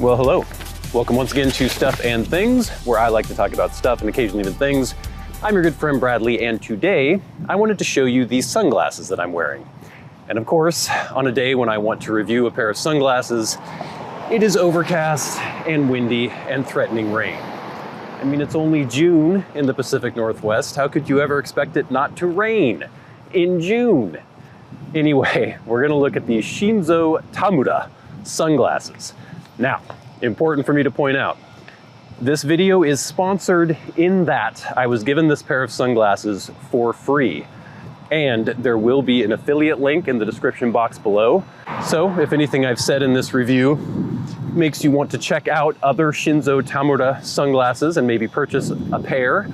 Well, hello. Welcome once again to Stuff and Things, where I like to talk about stuff and occasionally even things. I'm your good friend Bradley, and today I wanted to show you these sunglasses that I'm wearing. And of course, on a day when I want to review a pair of sunglasses, it is overcast and windy and threatening rain. I mean, it's only June in the Pacific Northwest. How could you ever expect it not to rain in June? Anyway, we're gonna look at the Shinzo Tamura sunglasses. Now, important for me to point out, this video is sponsored in that I was given this pair of sunglasses for free, and there will be an affiliate link in the description box below. So if anything I've said in this review makes you want to check out other Shinzo Tamura sunglasses and maybe purchase a pair,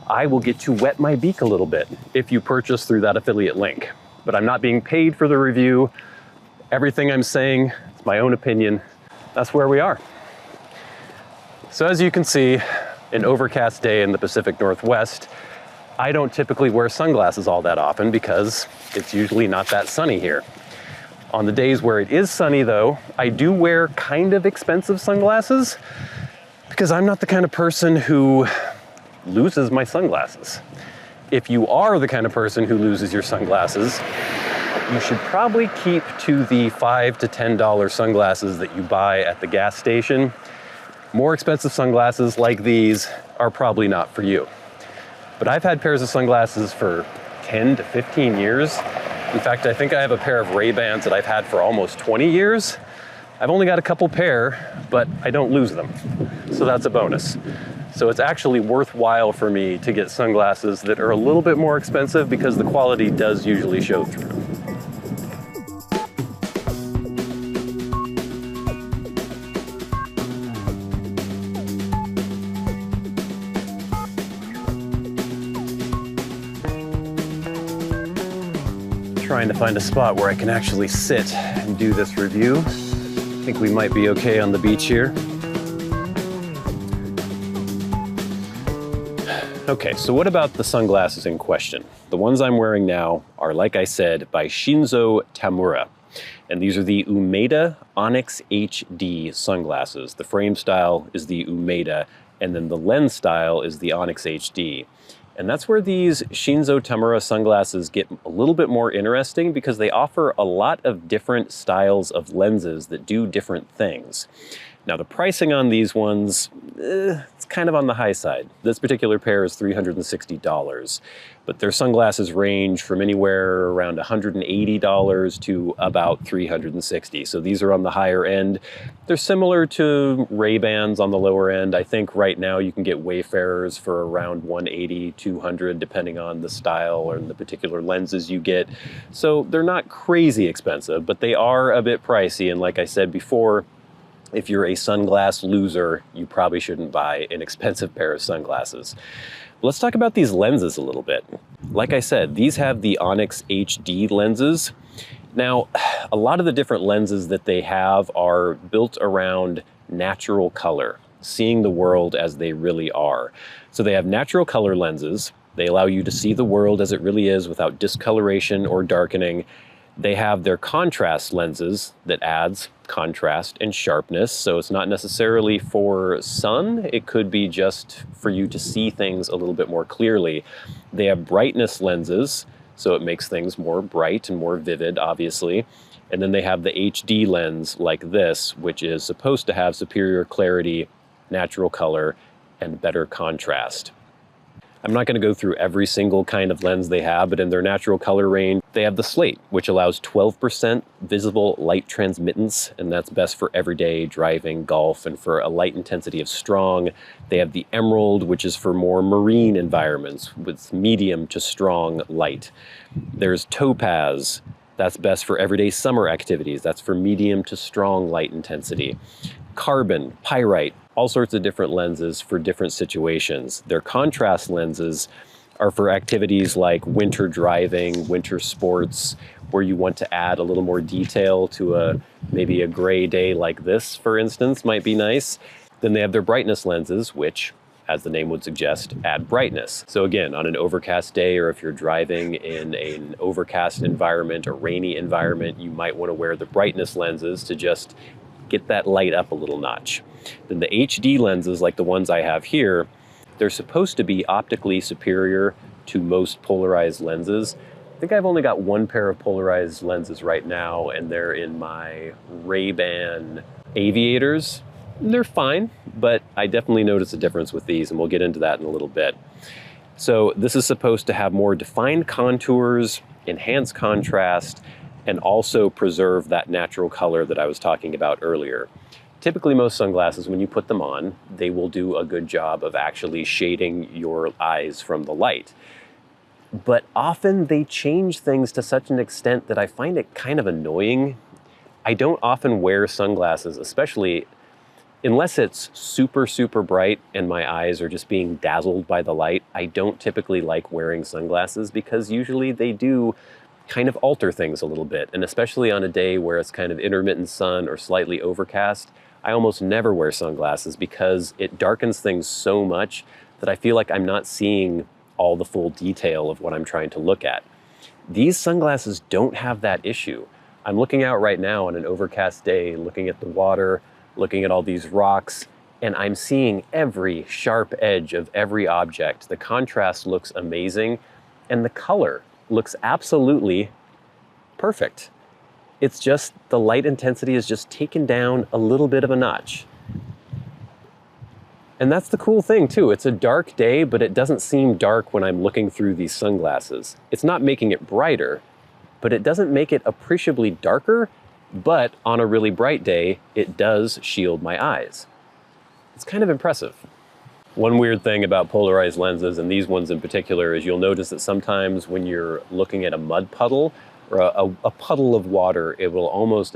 I will get to wet my beak a little bit if you purchase through that affiliate link. But I'm not being paid for the review. Everything I'm saying, it's my own opinion. That's where we are. So as you can see, an overcast day in the Pacific Northwest, I don't typically wear sunglasses all that often because it's usually not that sunny here. On the days where it is sunny though, I do wear kind of expensive sunglasses because I'm not the kind of person who loses my sunglasses. If you are the kind of person who loses your sunglasses, you should probably keep to the $5 to $10 sunglasses that you buy at the gas station. More expensive sunglasses like these are probably not for you. But I've had pairs of sunglasses for 10 to 15 years. In fact, I think I have a pair of Ray-Bans that I've had for almost 20 years. I've only got a couple pair, but I don't lose them. So that's a bonus. So it's actually worthwhile for me to get sunglasses that are a little bit more expensive because the quality does usually show through. Trying to find a spot where I can actually sit and do this review. I think we might be okay on the beach here. Okay, so what about the sunglasses in question? The ones I'm wearing now are, like I said, by Shinzo Tamura. And these are the UMEDA ONYX HD sunglasses. The frame style is the UMEDA, and then the lens style is the ONYX HD. And that's where these Shinzo Tamura sunglasses get a little bit more interesting because they offer a lot of different styles of lenses that do different things. Now the pricing on these ones, it's kind of on the high side. This particular pair is $360, but their sunglasses range from anywhere around $180 to about $360. So these are on the higher end. They're similar to Ray-Bans on the lower end. I think right now you can get Wayfarers for around $180, $200, depending on the style or the particular lenses you get. So they're not crazy expensive, but they are a bit pricey. And like I said before, if you're a sunglass loser, you probably shouldn't buy an expensive pair of sunglasses. Let's talk about these lenses a little bit. Like I said, these have the ONYX HD lenses. Now, a lot of the different lenses that they have are built around natural color, seeing the world as they really are. So they have natural color lenses. They allow you to see the world as it really is without discoloration or darkening. They have their contrast lenses that adds contrast and sharpness. So it's not necessarily for sun. It could be just for you to see things a little bit more clearly. They have brightness lenses, so it makes things more bright and more vivid, obviously. And then they have the HD lens like this, which is supposed to have superior clarity, natural color, and better contrast. I'm not going to go through every single kind of lens they have, but in their natural color range, they have the slate, which allows 12% visible light transmittance, and that's best for everyday driving, golf, and for a light intensity of strong. They have the emerald, which is for more marine environments with medium to strong light. There's topaz. That's best for everyday summer activities. That's for medium to strong light intensity. Carbon, pyrite, all sorts of different lenses for different situations. Their contrast lenses are for activities like winter driving, winter sports, where you want to add a little more detail to maybe a gray day like this, for instance, might be nice. Then they have their brightness lenses, which, as the name would suggest, add brightness. So again, on an overcast day, or if you're driving in an overcast environment or rainy environment, you might want to wear the brightness lenses to just get that light up a little notch. Then the HD lenses, like the ones I have here, they're supposed to be optically superior to most polarized lenses. I think I've only got one pair of polarized lenses right now, and they're in my Ray-Ban Aviators. They're fine, but I definitely notice a difference with these, and we'll get into that in a little bit. So this is supposed to have more defined contours, enhance contrast, and also preserve that natural color that I was talking about earlier. Typically, most sunglasses, when you put them on, they will do a good job of actually shading your eyes from the light. But often they change things to such an extent that I find it kind of annoying. I don't often wear sunglasses, especially unless it's super, super bright and my eyes are just being dazzled by the light. I don't typically like wearing sunglasses because usually they do kind of alter things a little bit. And especially on a day where it's kind of intermittent sun or slightly overcast, I almost never wear sunglasses because it darkens things so much that I feel like I'm not seeing all the full detail of what I'm trying to look at. These sunglasses don't have that issue. I'm looking out right now on an overcast day, looking at the water, looking at all these rocks, and I'm seeing every sharp edge of every object. The contrast looks amazing, and the color looks absolutely perfect. It's just the light intensity is just taken down a little bit of a notch. And that's the cool thing too. It's a dark day, but it doesn't seem dark when I'm looking through these sunglasses. It's not making it brighter, but it doesn't make it appreciably darker. But on a really bright day, it does shield my eyes. It's kind of impressive. One weird thing about polarized lenses, and these ones in particular, is you'll notice that sometimes when you're looking at a mud puddle or a puddle of water, it will almost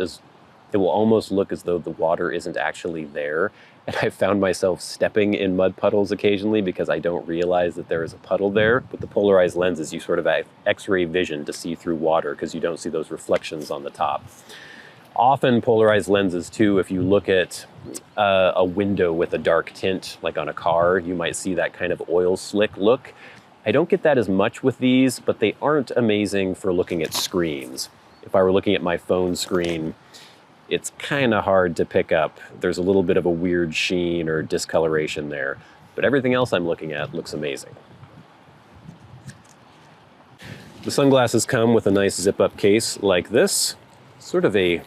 look as though the water isn't actually there. And I found myself stepping in mud puddles occasionally because I don't realize that there is a puddle there. With the polarized lenses, you sort of have X-ray vision to see through water because you don't see those reflections on the top. Often polarized lenses too, if you look at a window with a dark tint, like on a car, you might see that kind of oil slick look. I don't get that as much with these, but they aren't amazing for looking at screens. If I were looking at my phone screen, it's kind of hard to pick up. There's a little bit of a weird sheen or discoloration there, but everything else I'm looking at looks amazing. The sunglasses come with a nice zip-up case like this, sort of a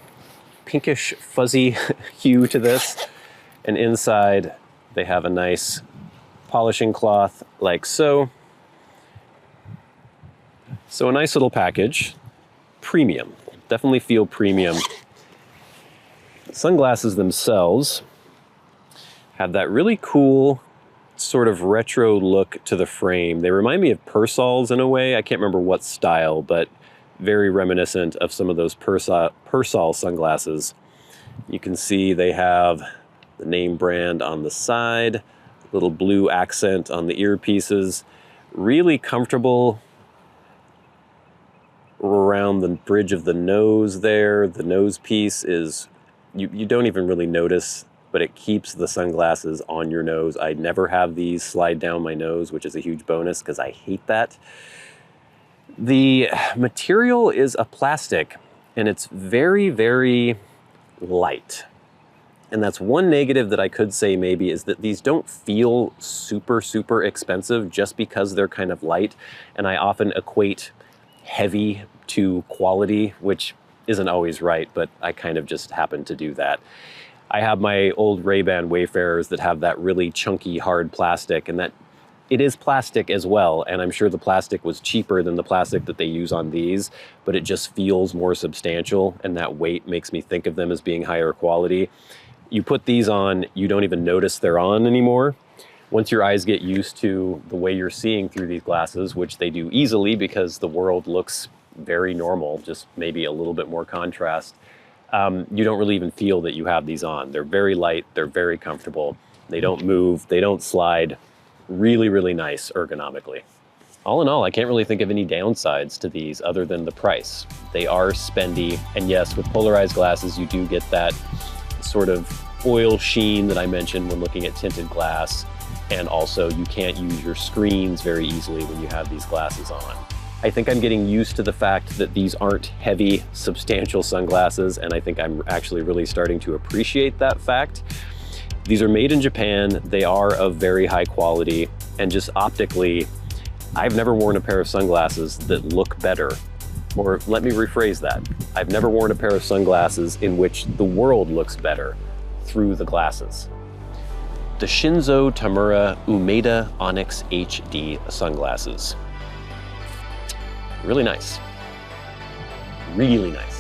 pinkish fuzzy hue to this, and inside they have a nice polishing cloth like so. So a nice little package, premium, definitely feel premium. Sunglasses themselves have that really cool sort of retro look to the frame. They remind me of Persols in a way. I can't remember what style, but very reminiscent of some of those Persol sunglasses. You can see they have the name brand on the side, little blue accent on the earpieces, really comfortable around the bridge of the nose there. The nose piece is, you don't even really notice, but it keeps the sunglasses on your nose. I never have these slide down my nose, which is a huge bonus because I hate that. The material is a plastic, and it's very, very light. And that's one negative that I could say maybe, is that these don't feel super, super expensive just because they're kind of light. And I often equate heavy to quality, which isn't always right, but I kind of just happen to do that. I have my old Ray-Ban Wayfarers that have that really chunky, hard plastic, and that it is plastic as well, and I'm sure the plastic was cheaper than the plastic that they use on these, but it just feels more substantial, and that weight makes me think of them as being higher quality. You put these on, you don't even notice they're on anymore. Once your eyes get used to the way you're seeing through these glasses, which they do easily because the world looks very normal, just maybe a little bit more contrast, you don't really even feel that you have these on. They're very light, they're very comfortable, they don't move, they don't slide. Really, really nice ergonomically. All in all, I can't really think of any downsides to these other than the price. They are spendy, and yes, with polarized glasses, you do get that sort of oil sheen that I mentioned when looking at tinted glass, and also you can't use your screens very easily when you have these glasses on. I think I'm getting used to the fact that these aren't heavy, substantial sunglasses, and I think I'm actually really starting to appreciate that fact. These are made in Japan, they are of very high quality, and just optically, I've never worn a pair of sunglasses that look better. Or let me rephrase that. I've never worn a pair of sunglasses in which the world looks better through the glasses. The Shinzo Tamura UMEDA ONYX HD sunglasses. Really nice. Really nice.